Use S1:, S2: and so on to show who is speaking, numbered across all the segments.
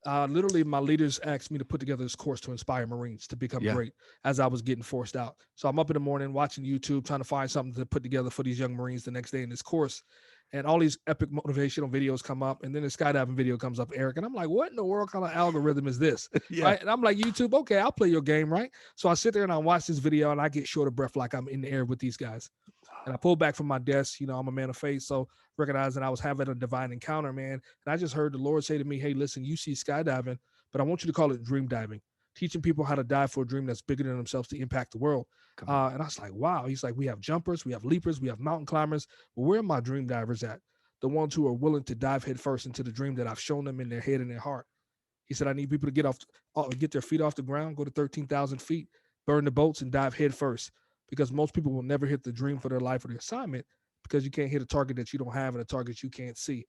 S1: Literally, my leaders asked me to put together this course to inspire Marines to become
S2: Yeah.
S1: great as I was getting forced out. So I'm up in the morning watching YouTube, trying to find something to put together for these young Marines the next day in this course. And all these epic motivational videos come up, and then the skydiving video comes up, Eric. And I'm like, what in the world kind of algorithm is this?
S2: Yeah.
S1: Right. And I'm like, YouTube, okay, I'll play your game, right? So I sit there and I watch this video and I get short of breath like I'm in the air with these guys. And I pulled back from my desk. I'm a man of faith. So recognizing I was having a divine encounter, man. And I just heard the Lord say to me, hey, listen, you see skydiving, but I want you to call it dream diving, teaching people how to dive for a dream that's bigger than themselves to impact the world.
S2: Come on.
S1: And I was like, wow. He's like, we have jumpers, we have leapers, we have mountain climbers. But where are my dream divers at? The ones who are willing to dive headfirst into the dream that I've shown them in their head and their heart. He said, I need people to get their feet off the ground, go to 13,000 feet, burn the boats, and dive head first. Because most people will never hit the dream for their life or their assignment because you can't hit a target that you don't have and a target you can't see.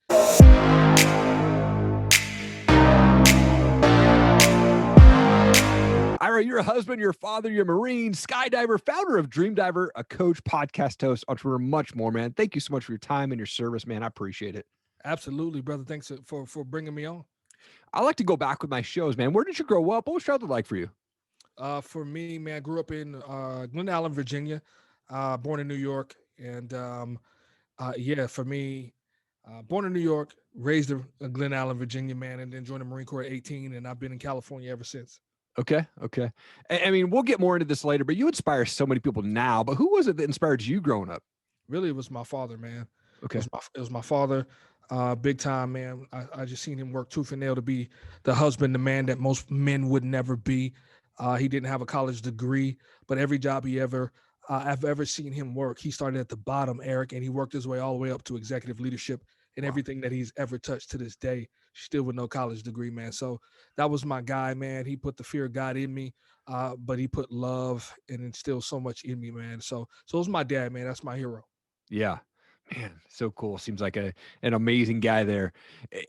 S2: Ira, you're a husband, you're a father, you're a Marine, skydiver, founder of DreamDiver, a coach, podcast host, entrepreneur, much more, man. Thank you so much for your time and your service, man. I appreciate it.
S1: Absolutely, brother. Thanks for bringing me on.
S2: I like to go back with my shows, man. Where did you grow up? What was childhood like for you?
S1: For me, man, I grew up in Glen Allen, Virginia, born in New York. And yeah, for me, born in New York, raised in Glen Allen, Virginia, man, and then joined the Marine Corps at 18. And I've been in California ever since.
S2: Okay. Okay. I mean, we'll get more into this later, but you inspire so many people now. But who was it that inspired you growing up?
S1: Really, it was my father, man.
S2: Okay.
S1: It was my father, big time, man. I just seen him work tooth and nail to be the husband, the man that most men would never be. He didn't have a college degree, but every job I've ever seen him work, he started at the bottom, Eric, and he worked his way all the way up to executive leadership and
S2: Wow.
S1: everything that he's ever touched to this day, still with no college degree, man. So that was my guy, man. He put the fear of God in me, but he put love and instilled so much in me, man. So it was my dad, man. That's my hero.
S2: Yeah. Man, so cool. Seems like an amazing guy there.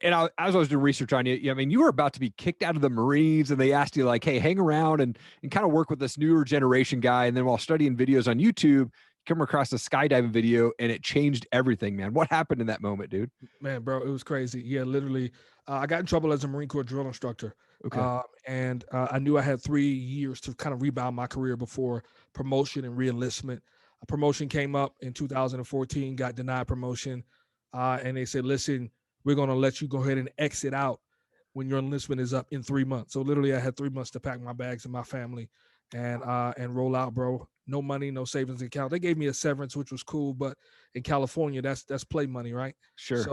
S2: And as I was doing research on you, I mean, you were about to be kicked out of the Marines and they asked you like, hey, hang around and kind of work with this newer generation guy. And then while studying videos on YouTube, you come across a skydiving video and it changed everything, man. What happened in that moment, dude?
S1: Man, bro, it was crazy. Yeah, literally, I got in trouble as a Marine Corps drill instructor,
S2: Okay.
S1: and I knew I had 3 years to kind of rebound my career before promotion and reenlistment. A promotion came up in 2014, got denied promotion, and they said, "Listen, we're going to let you go ahead and exit out when your enlistment is up in 3 months." So literally, I had 3 months to pack my bags and my family and roll out, bro. No money, no savings account. They gave me a severance, which was cool, but in California, that's play money, right?
S2: Sure.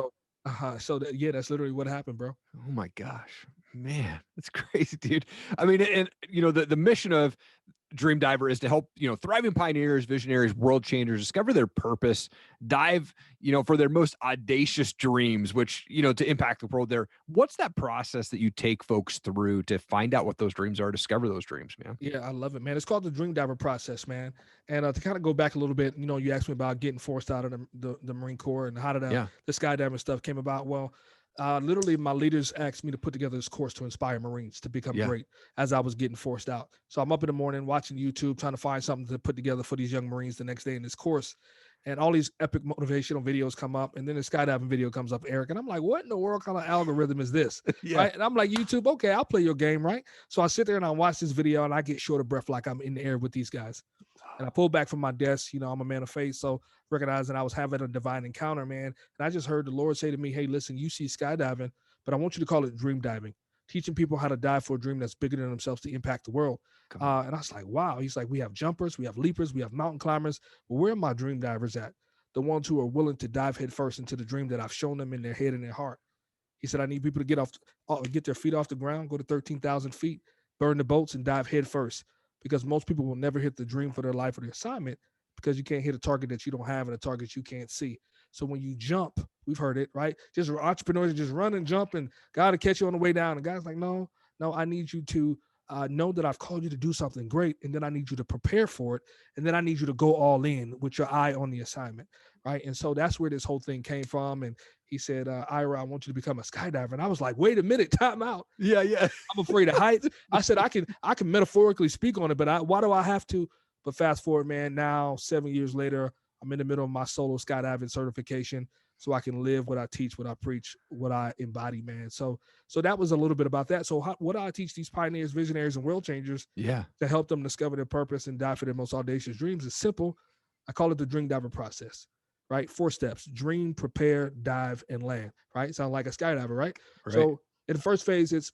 S1: So yeah, that's literally what happened, bro.
S2: Oh my gosh, man, that's crazy, dude. I mean, and the mission of Dream Diver is to help, thriving pioneers, visionaries, world changers discover their purpose, dive, for their most audacious dreams, which, to impact the world there. What's that process that you take folks through to find out what those dreams are, discover those dreams, man?
S1: Yeah, I love it, man. It's called the Dream Diver process, man. And to kind of go back a little bit, you asked me about getting forced out of the Marine Corps and how did
S2: Yeah.
S1: the skydiving stuff came about. Well, literally, my leaders asked me to put together this course to inspire Marines to become
S2: Yeah.
S1: great as I was getting forced out. So I'm up in the morning watching YouTube, trying to find something to put together for these young Marines the next day in this course. And all these epic motivational videos come up, and then the skydiving video comes up, Eric. And I'm like, what in the world kind of algorithm is this?
S2: Yeah.
S1: Right. And I'm like, YouTube, okay, I'll play your game, right? So I sit there and I watch this video and I get short of breath like I'm in the air with these guys. And I pull back from my desk. I'm a man of faith. So recognizing I was having a divine encounter, man. And I just heard the Lord say to me, hey, listen, you see skydiving, but I want you to call it dream diving, teaching people how to dive for a dream that's bigger than themselves to impact the world. And I was like, wow. He's like, we have jumpers, we have leapers, we have mountain climbers. But where are my dream divers at? The ones who are willing to dive headfirst into the dream that I've shown them in their head and their heart. He said, I need people to get their feet off the ground, go to 13,000 feet, burn the boats, and dive head first. Because most people will never hit the dream for their life or their assignment because you can't hit a target that you don't have and a target you can't see. So when you jump, we've heard it, right? Just entrepreneurs just run and jump and God will catch you on the way down. And God's like, no, I need you to know that I've called you to do something great. And then I need you to prepare for it. And then I need you to go all in with your eye on the assignment, right? And so that's where this whole thing came from. And he said, Ira, I want you to become a skydiver. And I was like, wait a minute, time out.
S2: Yeah. Yeah.
S1: I'm afraid of heights. I said, I can metaphorically speak on it, but why do I have to? But fast forward, man, now 7 years later, I'm in the middle of my solo skydiving certification. so I can live what I teach, what I preach, what I embody, man. So that was a little bit about that. So what do I teach these pioneers, visionaries, and world changers to help them discover their purpose and dive for their most audacious dreams? Is simple. I call it the DreamDiver process, right? 4 steps: dream, prepare, dive, and land, right? Sound like a skydiver, right? So in the first phase, it's,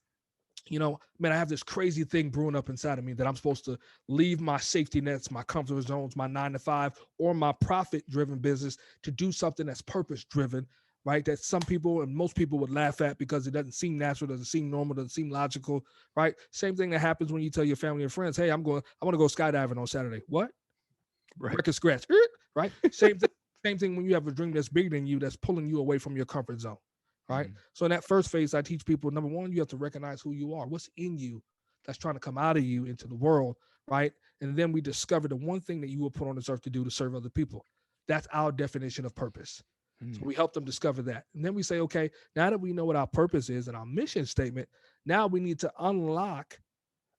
S1: man, I have this crazy thing brewing up inside of me that I'm supposed to leave my safety nets, my comfort zones, my 9 to 5, or my profit-driven business to do something that's purpose-driven, right? That some people and most people would laugh at because it doesn't seem natural, doesn't seem normal, doesn't seem logical, right? Same thing that happens when you tell your family and friends, hey, I want to go skydiving on Saturday. What?
S2: Right.
S1: Record scratch, right? Same thing. Same thing when you have a dream that's bigger than you, that's pulling you away from your comfort zone. Right. So in that first phase, I teach people, number one, you have to recognize who you are, what's in you that's trying to come out of you into the world. Right. And then we discover the one thing that you were put on this earth to do, to serve other people. That's our definition of purpose. So we help them discover that. And then we say, okay, now that we know what our purpose is and our mission statement, now we need to unlock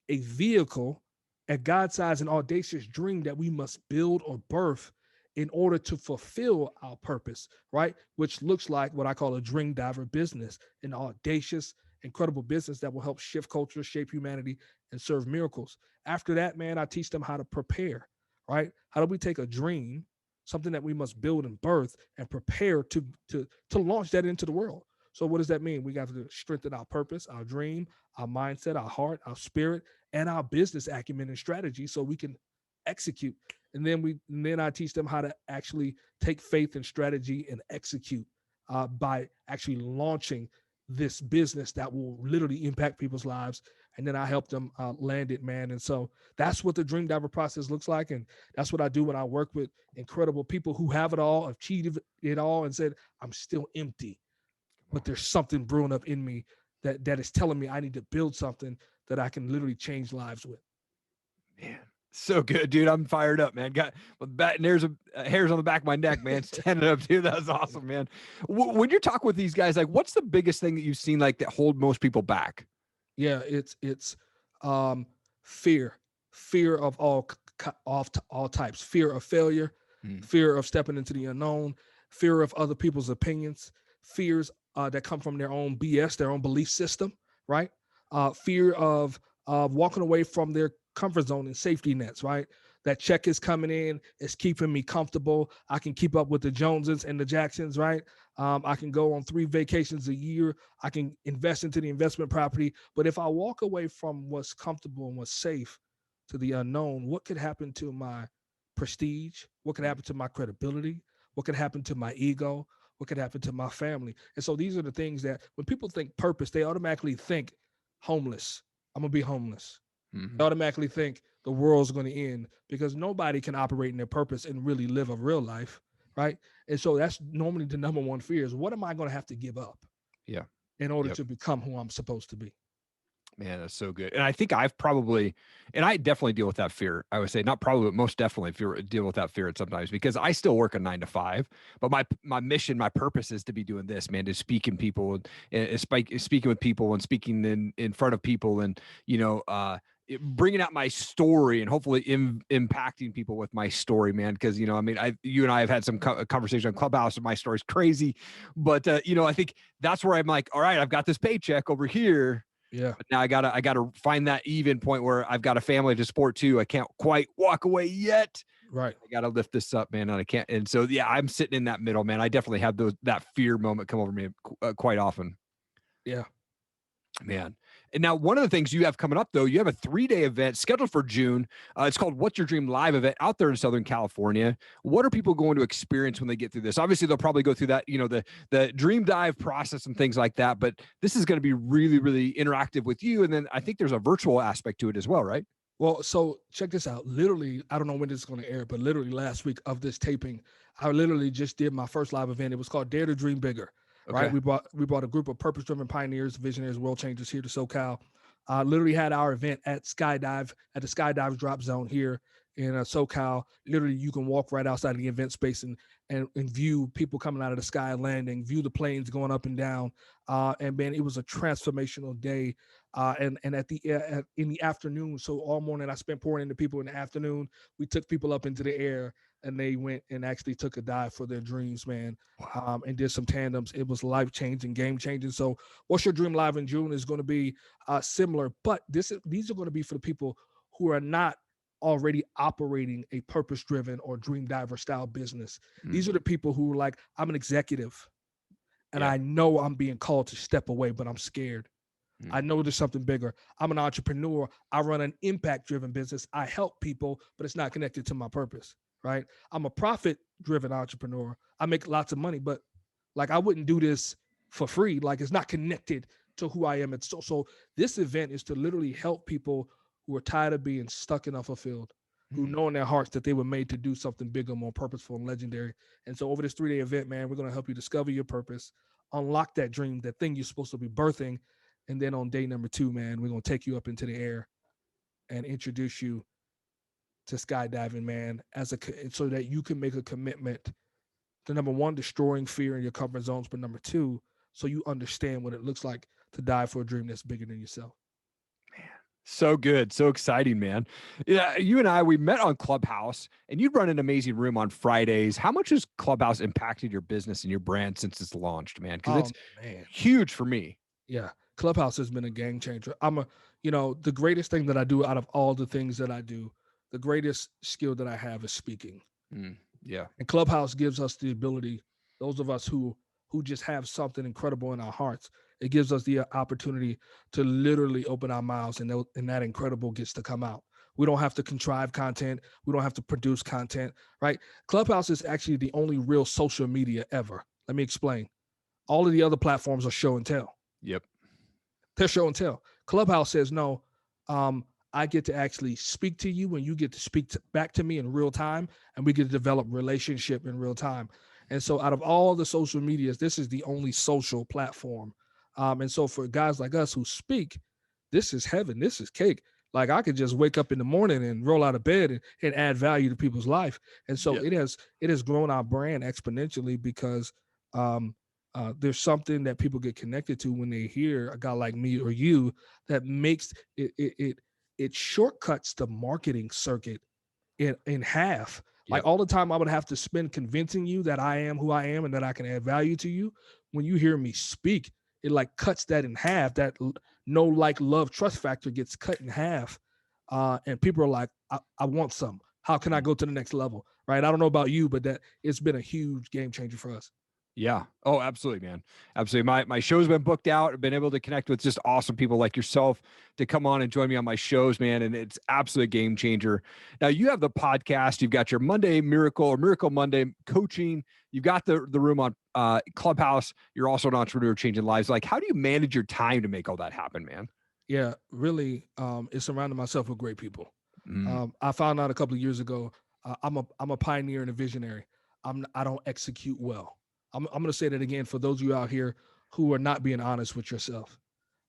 S1: a vehicle, a God-sized and audacious dream that we must build or birth in order to fulfill our purpose, right? Which looks like what I call a dream diver business, an audacious, incredible business that will help shift culture, shape humanity, and serve miracles. After that, man, I teach them how to prepare, right? How do we take a dream, something that we must build and birth, and prepare to launch that into the world? So what does that mean? We got to strengthen our purpose, our dream, our mindset, our heart, our spirit, and our business acumen and strategy so we can execute. And then I teach them how to actually take faith and strategy and execute by actually launching this business that will literally impact people's lives. And then I help them land it, man. And so that's what the DreamDiver process looks like. And that's what I do when I work with incredible people who have it all, achieved it all, and said, I'm still empty, but there's something brewing up in me that is telling me I need to build something that I can literally change lives with.
S2: Man, so good, dude. I'm fired up, man. Got hairs on the back of my neck, man. Standing up, dude. That was awesome, man. When you're talking with these guys, like, what's the biggest thing that you've seen, like, that hold most people back?
S1: Yeah, it's fear of all types, fear of failure, fear of stepping into the unknown, fear of other people's opinions, fears that come from their own BS, their own belief system, right? Fear of walking away from their comfort zone and safety nets, right? That check is coming in, it's keeping me comfortable. I can keep up with the Joneses and the Jacksons, right? I can go on 3 vacations a year. I can invest into the investment property. But if I walk away from what's comfortable and what's safe to the unknown, what could happen to my prestige? What could happen to my credibility? What could happen to my ego? What could happen to my family? And so these are the things that when people think purpose, they automatically think homeless. I'm going to be homeless. They automatically think the world's going to end because nobody can operate in their purpose and really live a real life, right? And so that's normally the number one fear is, what am I going to have to give up in order to become who I'm supposed to be?
S2: Man, that's so good. And I think I definitely deal with that fear. I would say not probably, but most definitely deal with that fear sometimes, because I still work a 9 to 5, but my mission, my purpose is to be doing this, man, to speak in people and speaking with people and speaking in front of people and, bringing out my story and hopefully impacting people with my story, man. Cause you and I have had some conversation on Clubhouse and my story's crazy, but I think that's where I'm like, all right, I've got this paycheck over here.
S1: Yeah.
S2: But now I gotta find that even point where I've got a family to support too. I can't quite walk away yet.
S1: Right.
S2: I gotta lift this up, man. And I can't. And so, yeah, I'm sitting in that middle, man. I definitely have that fear moment come over me quite often.
S1: Yeah.
S2: Man. And now one of the things you have coming up, though, you have a 3-day event scheduled for June. It's called What's Your Dream Live event out there in Southern California. What are people going to experience when they get through this? Obviously, they'll probably go through that, the dream dive process and things like that. But this is going to be really, really interactive with you. And then I think there's a virtual aspect to it as well, right?
S1: Well, so check this out. Literally, I don't know when this is going to air, but literally last week of this taping, I literally just did my first live event. It was called Dare to Dream Bigger. Okay. Right. We brought a group of purpose-driven pioneers, visionaries, world changers here to SoCal. Literally had our event at the Skydive drop zone here in SoCal. Literally, you can walk right outside of the event space and view people coming out of the sky landing, view the planes going up and down. And man, it was a transformational day. And in the afternoon, so all morning I spent pouring into people in the afternoon. We took people up into the air. and they went and actually took a dive for their dreams, man.
S2: Wow.
S1: And did some tandems. It was life changing, game changing. So, what's your dream live in June is going to be similar, but these are going to be for the people who are not already operating a purpose driven or dream diver style business. These are the people who are like, I'm an executive and
S2: Yeah.
S1: I know I'm being called to step away, but I'm scared. I know there's something bigger. I'm an entrepreneur. I run an impact driven business. I help people, but it's not connected to my purpose, right? I'm a profit driven entrepreneur. I make lots of money, but like I wouldn't do this for free. Like it's not connected to who I am. It's so this event is to literally help people who are tired of being stuck and unfulfilled, who know in their hearts that they were made to do something bigger, more purposeful and legendary. And so over this 3-day event, man, we're going to help you discover your purpose, unlock that dream, that thing you're supposed to be birthing. And then on day number 2, man, we're going to take you up into the air and introduce you to skydiving, man, so that you can make a commitment to, number 1, destroying fear in your comfort zones, but number 2, so you understand what it looks like to dive for a dream that's bigger than yourself.
S2: So good. So exciting, man. Yeah. You and I, we met on Clubhouse and you run an amazing room on Fridays. How much has Clubhouse impacted your business and your brand since it's launched, man? Because it's huge for me.
S1: Yeah. Clubhouse has been a game changer. The greatest thing that I do out of all the things that I do, the greatest skill that I have is speaking.
S2: Yeah.
S1: And Clubhouse gives us the ability, those of us who just have something incredible in our hearts, it gives us the opportunity to literally open our mouths and that incredible gets to come out. We don't have to contrive content. We don't have to produce content, right? Clubhouse is actually the only real social media ever. Let me explain. All of the other platforms are show and tell.
S2: Yep.
S1: They're show and tell. Clubhouse says, no, I get to actually speak to you and you get to speak back to me in real time, and we get to develop relationship in real time. And so out of all the social medias, this is the only social platform. And so for guys like us who speak, this is heaven. This is cake. Like I could just wake up in the morning and roll out of bed and add value to people's life. And so it has grown our brand exponentially because there's something that people get connected to when they hear a guy like me or you that makes it shortcuts the marketing circuit in half. Like all the time I would have to spend convincing you that I am who I am and that I can add value to you. When you hear me speak, it like cuts that in half. That no like love trust factor gets cut in half. And people are like, I want some. How can I go to the next level? Right. I don't know about you, but that it's been a huge game changer for us.
S2: Yeah. Oh, absolutely, man. Absolutely. My show's been booked out. I've been able to connect with just awesome people like yourself to come on and join me on my shows, man. And it's absolute game changer. Now you have the podcast, you've got your Monday Miracle or Miracle Monday coaching. You've got the room on Clubhouse. You're also an entrepreneur changing lives. Like, how do you manage your time to make all that happen, man?
S1: Yeah, really. It's surrounding myself with great people. I found out a couple of years ago, I'm a pioneer and a visionary. I don't execute well. I'm going to say that again for those of you out here who are not being honest with yourself.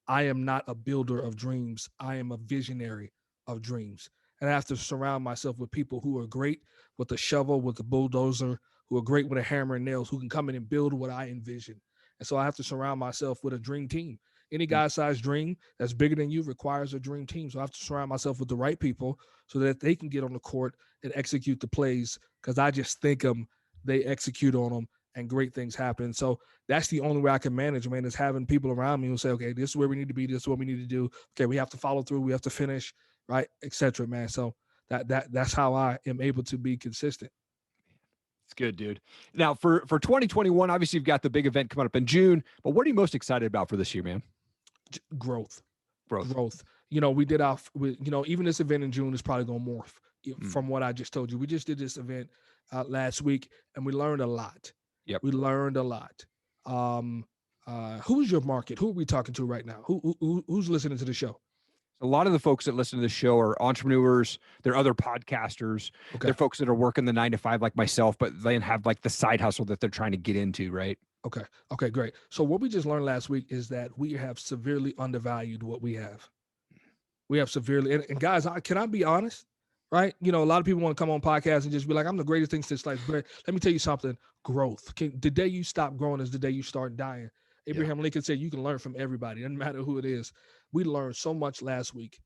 S1: I am not a builder of dreams. I am a visionary of dreams. And I have to surround myself with people who are great with a shovel, with a bulldozer, who are great with a hammer and nails, who can come in and build what I envision. And so I have to surround myself with a dream team. Any guy-sized dream that's bigger than you requires a dream team. So I have to surround myself with the right people so that they can get on the court and execute the plays, because I just think them, they execute on them, and great things happen. So that's the only way I can manage, man, is having people around me who say, okay, this is where we need to be. This is what we need to do. Okay, we have to follow through. We have to finish, right, et cetera, man. So that's how I am able to be consistent.
S2: It's good, dude. Now for 2021, obviously you've got the big event coming up in June, but what are you most excited about for this year, man?
S1: Growth. We did even this event in June is probably going to morph from what I just told you. We just did this event last week and we learned a lot.
S2: Yep.
S1: We learned a lot. Who's your market? Who are we talking to right now? Who's listening to the show?
S2: A lot of the folks that listen to the show are entrepreneurs. They're other podcasters. Okay. They're folks that are working the 9-to-5 like myself, but then have like the side hustle that they're trying to get into, right?
S1: Okay, great. So what we just learned last week is that we have severely undervalued what we have. We have severely, and guys, can I be honest? Right? A lot of people want to come on podcasts and just be like, I'm the greatest thing since sliced bread. Let me tell you something. Growth. The day you stop growing is the day you start dying. Abraham Lincoln said you can learn from everybody. It doesn't matter who it is. We learned so much last week.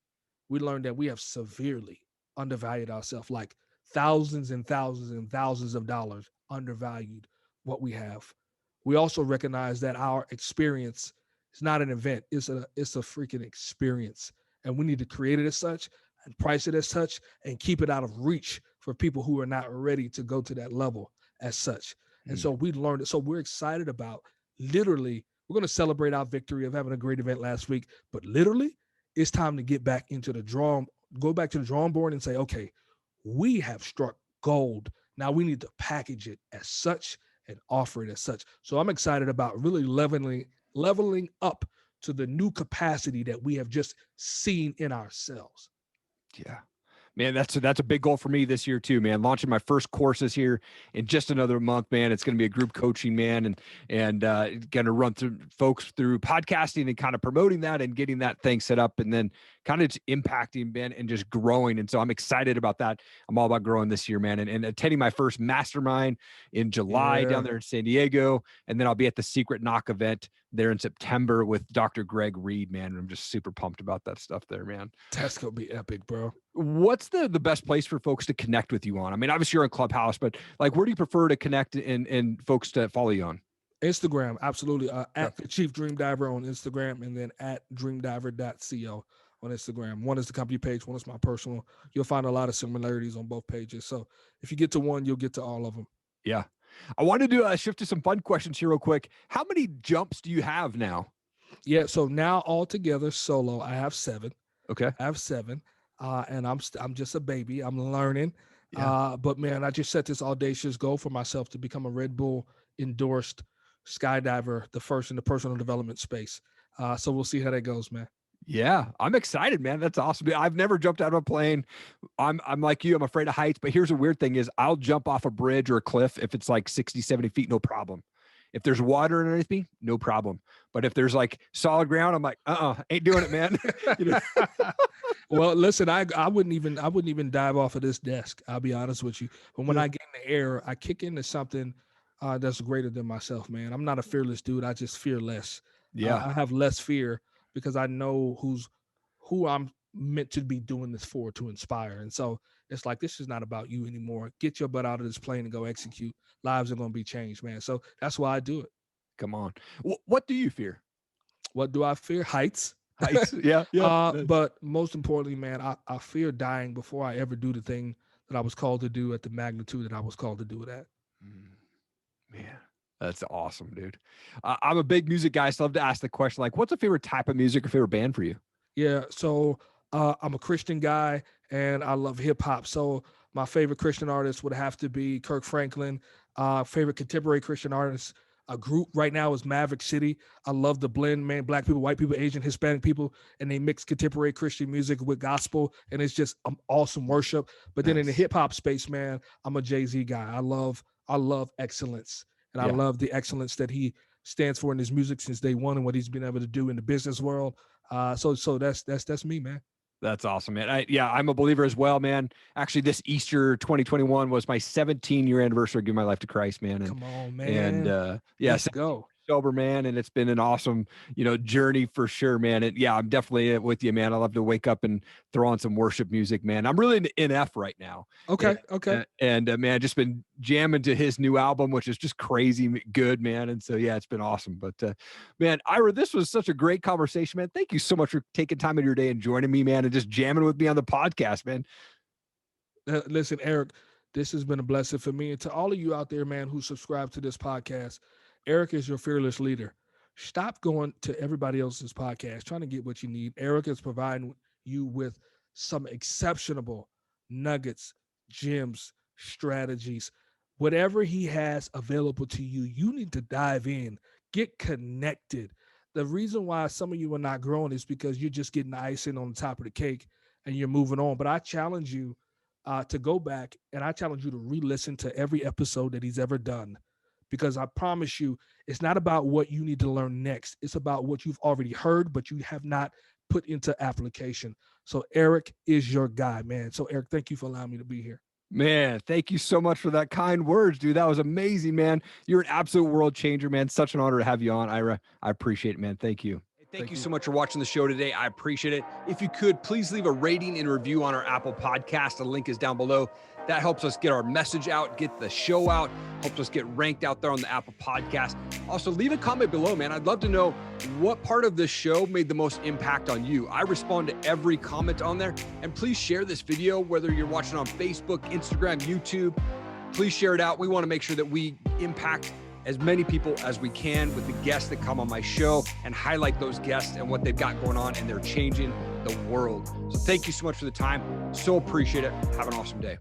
S1: We learned that we have severely undervalued ourselves, like thousands and thousands and thousands of dollars undervalued what we have. We also recognize that our experience is not an event; it's a freaking experience, and we need to create it as such and price it as such and keep it out of reach for people who are not ready to go to that level as such. And so we learned it. So we're excited about literally. We're going to celebrate our victory of having a great event last week, but literally, it's time to get back into the go back to the drawing board and say, okay, we have struck gold. Now we need to package it as such and offer it as such. So I'm excited about really leveling up to the new capacity that we have just seen in ourselves.
S2: Yeah. Man, that's a big goal for me this year too, man. Launching my first courses here in just another month, man. It's going to be a group coaching, man, and going to run through folks through podcasting and kind of promoting that and getting that thing set up, and then kind of just impacting, man, and just growing. And so I'm excited about that. I'm all about growing this year, man, and attending my first mastermind in July down there in San Diego, and then I'll be at the Secret Knock event there in September with Dr. Greg Reed, man. I'm just super pumped about that stuff there, man.
S1: That's gonna be epic, bro.
S2: What's the best place for folks to connect with you on? I mean, obviously you're on Clubhouse, but like, where do you prefer to connect and folks to follow you on?
S1: Instagram, absolutely. At the Chief Dream Diver on Instagram, and then at dreamdiver.co on Instagram. One is the company page, one is my personal. You'll find a lot of similarities on both pages. So if you get to one, you'll get to all of them.
S2: Yeah. I wanted to shift to some fun questions here real quick. How many jumps do you have now?
S1: Yeah. So now altogether solo, I have 7.
S2: Okay.
S1: I have 7. And I'm just a baby. I'm learning. Yeah. But man, I just set this audacious goal for myself to become a Red Bull endorsed skydiver, the first in the personal development space. So we'll see how that goes, man.
S2: Yeah, I'm excited, man. That's awesome. I've never jumped out of a plane. I'm like you. I'm afraid of heights, but here's a weird thing is I'll jump off a bridge or a cliff if it's like 60, 70 feet, no problem. If there's water underneath me, no problem. But if there's like solid ground, I'm like, ain't doing it, man. You know?
S1: Well, listen, I wouldn't even dive off of this desk. I'll be honest with you. But when I get in the air, I kick into something that's greater than myself, man. I'm not a fearless dude. I just fear less.
S2: Yeah.
S1: I have less fear because I know who I'm meant to be doing this for, to inspire. And so it's like, this is not about you anymore. Get your butt out of this plane and go execute. Lives are going to be changed, man. So that's why I do it.
S2: Come on. What do you fear?
S1: What do I fear? Heights.
S2: Heights. Yeah.
S1: But most importantly, man, I fear dying before I ever do the thing that I was called to do at the magnitude that I was called to do it at.
S2: Man, that's awesome, dude. I'm a big music guy, so I love to ask the question, like, what's a favorite type of music or favorite band for you?
S1: Yeah, so I'm a Christian guy, and I love hip hop. So my favorite Christian artist would have to be Kirk Franklin. Favorite contemporary Christian artist, a group right now is Maverick City. I love the blend, man. Black people, white people, Asian, Hispanic people, and they mix contemporary Christian music with gospel, and it's just awesome worship. But then in the hip hop space, man, I'm a Jay-Z guy. I love excellence, and I love the excellence that he stands for in his music since day one and what he's been able to do in the business world. So that's me, man.
S2: That's awesome, man. I'm a believer as well, man. Actually, this Easter 2021 was my 17-year anniversary of giving my life to Christ, man. And,
S1: come on, man.
S2: And
S1: let's go.
S2: Sober, man, and it's been an awesome, journey for sure, man. And I'm definitely with you, man. I love to wake up and throw on some worship music, man. I'm really into NF right now.
S1: Okay.
S2: And man, just been jamming to his new album, which is just crazy good, man. And so it's been awesome. But man, Ira, this was such a great conversation, man. Thank you so much for taking time out of your day and joining me, man, and just jamming with me on the podcast, man.
S1: Listen, Erik, this has been a blessing for me, and to all of you out there, man, who subscribe to this podcast. Erik is your fearless leader. Stop going to everybody else's podcast, trying to get what you need. Erik is providing you with some exceptional nuggets, gems, strategies. Whatever he has available to you, you need to dive in, get connected. The reason why some of you are not growing is because you're just getting the icing on the top of the cake and you're moving on. But I challenge you to go back, and I challenge you to re-listen to every episode that he's ever done. Because I promise you, it's not about what you need to learn next. It's about what you've already heard, but you have not put into application. So Erik is your guy, man. So Erik, thank you for allowing me to be here.
S2: Man, thank you so much for that kind words, dude. That was amazing, man. You're an absolute world changer, man. Such an honor to have you on, Ira. I appreciate it, man. Thank you. Thank you so much for watching the show today. I appreciate it. If you could, please leave a rating and review on our Apple podcast. The link is down below. That helps us get our message out, get the show out, helps us get ranked out there on the Apple podcast. Also, leave a comment below, man. I'd love to know what part of this show made the most impact on you. I respond to every comment on there. And please share this video, whether you're watching on Facebook, Instagram, YouTube. Please share it out. We want to make sure that we impact as many people as we can with the guests that come on my show and highlight those guests and what they've got going on, and they're changing the world. So thank you so much for the time. So appreciate it. Have an awesome day.